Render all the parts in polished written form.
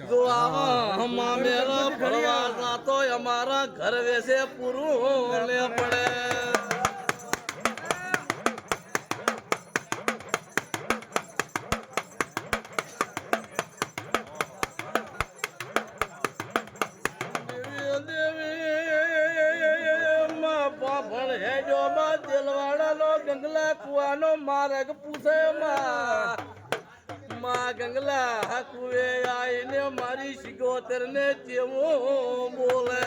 જો આવા મામેરો ફરવા તો અમારા ઘર વેસે પૂરું લે પડે. ગંગલા કુવાનો માર્ગ પૂછે માં ગંગલા કુવે આઈને મારી શિગોતર ને જેવું બોલે.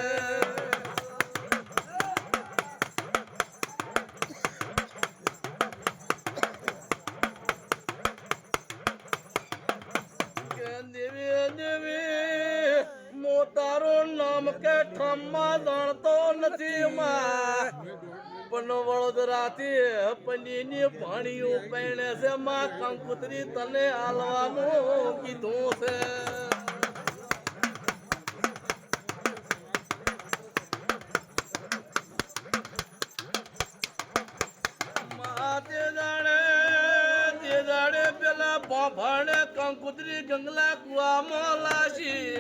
દેવી દેવી મોતારું નામ કે ઠમમાં જાણતો નથી માં પણ વડોદરાથી પનીની પાણીઓ પહેણે છે માં કંકુતરી તને હાલવાનું કીધું છે. તે જાણે પેલા ભાભણે કંકુતરી ગંગલા કુવામાં લાશી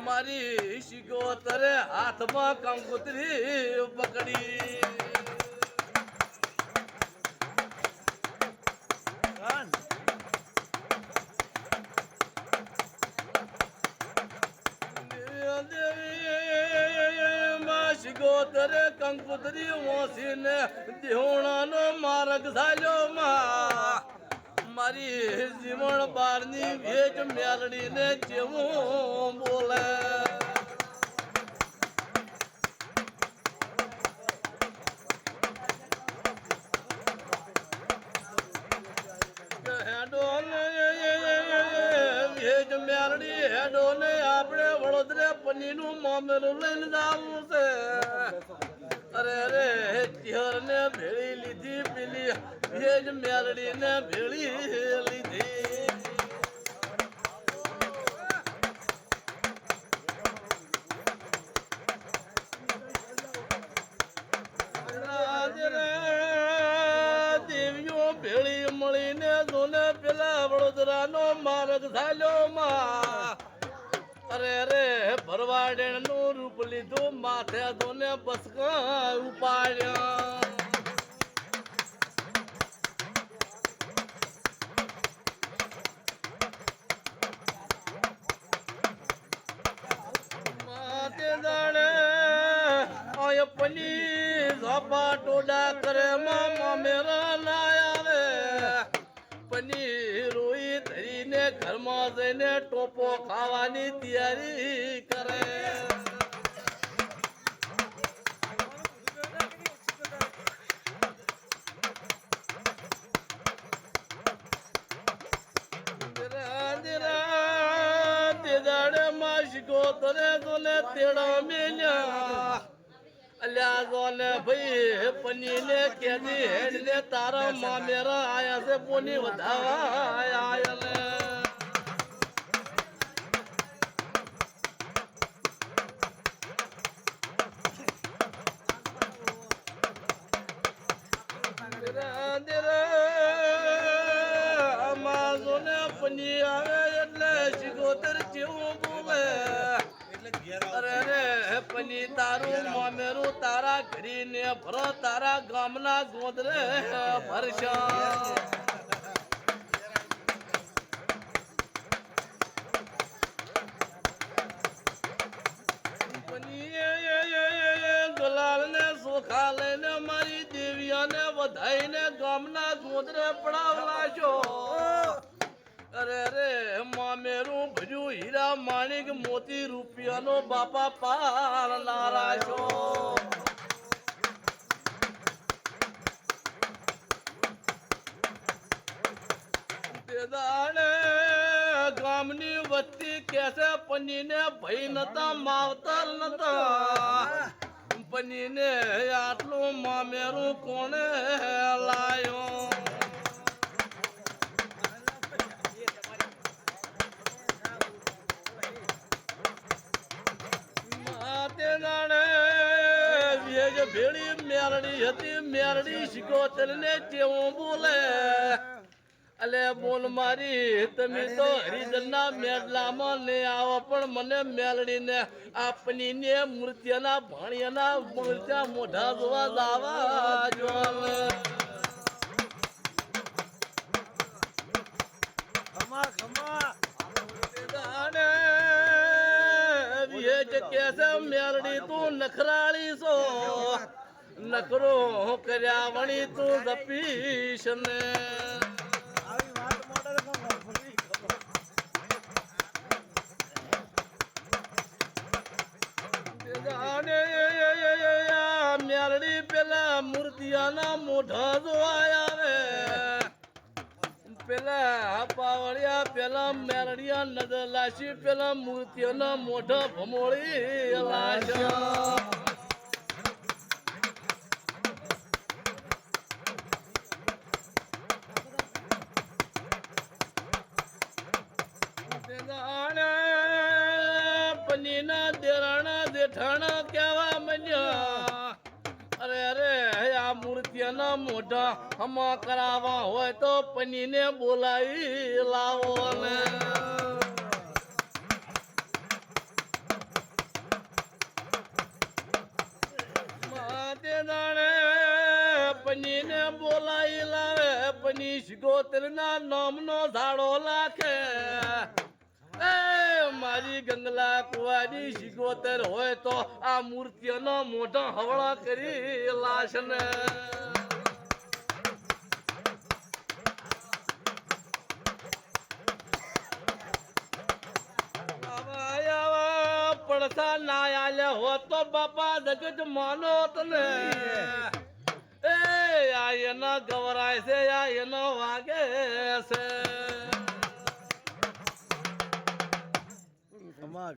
મારી શિગોતરે હાથમાં કંકુતરી પકડી. શિગોતરે કંકુતરી ઓસીને દેવણાનો માર્ગ ચાલ્યો માં મારી જીવણ બારની ભેજ મેલડીને જેવું બોલે. ભેજ મેલડી હેડો ને આપણે વડોદરા પનીનું મામેરું લઈને જવું છે. અરે અરે તિહર ને ભેળી લીધી પેલી ભેજ મેલડી ને ભેળી લીધી. દેવીઓ ભેળી મળીને જોને પેલા વડોદરાનો માર્ગ ચાલ્યો માં. અરે અરે ભરવાડેણ નું રૂપ લીધું માથે ધોને બસકા ઉપાડ્યા. માથે જાણે પની ઝાપા ટોડા કરે મામા મેરા ના આવે પની રોઈ ધરીને ઘરમાં જઈને ટોપો ખાવાની તૈયારી કરે. શિગોતરે જોને તેડા મેલ્યા અલ્યા જોને ભાઈ પનીને કેદી હેડ ને તારા મામેરા આયા છે પોની વધાવા આયા ને. આમાં જોને પની આવે એટલે શિગોતર જેવું બોલે. અરે રે પની તારું મામેરું તારા ઘરી ને ભરો તારા ગામના ગોદરે ભરશા. ગુલાલ ને સોખા લઈને મારી દેવિયાને વધાઈને ગામના ગોદરે પડાવલાશો. અરે રે મામેરું ભર્યું હીરા માણિક મોતી રૂપિયાનો બાપા પાર નારાશો. ગામની વસ્તી કેસે પનીને ભાઈ નતા માવતર નતા પનીને આટલું મામેરું કોણે લાયો. ભેળી મેરડી હતી મેરડી શિકોતર ને કેવું બોલે. અલે બોલ મારી તમે તો હરિજનના મેળલામાં ને આવો પણ મને મેળડીને આપની ને મૂર્તિના ભાણિયાના મૂર્ત્યા મોઢા જોવા જાવા જોને ખમા ખમા દાને વિહે જ કેસે મેળડી તું નખરાળી છો નકરો કર્યા વણી તું જપીશ ને આવી વાત મોડે ખબર જાને મેલડી પેલા મૂર્તિયાના મોઢા જોયા રે પેલા પાવળિયા પેલા મેલડિયા નજર લાશી પેલા મૂર્તિયાના મોઢા ભમોળી લાશા પનીના દેરાણા જેઠાણા કેવા મન્યા અરે અરે આ મૂર્તિના મોઢા હમા કરાવવા હોય તો પનીને બોલાવી લાવો ને માતે દાણે પનીને બોલાવી લાવે પની શિગોતરના નામનો ઝાડો લાખે એ મારી ગંગલા કુવાની શિગોતર હોય તો આ મૂર્તિઓનો મોઢો હવળા કરી લાશને પડતા ના આલ્યા હો તો બાપા જગત માનો તને એ આ એના ગવરાય છે આ એનો વાગે છે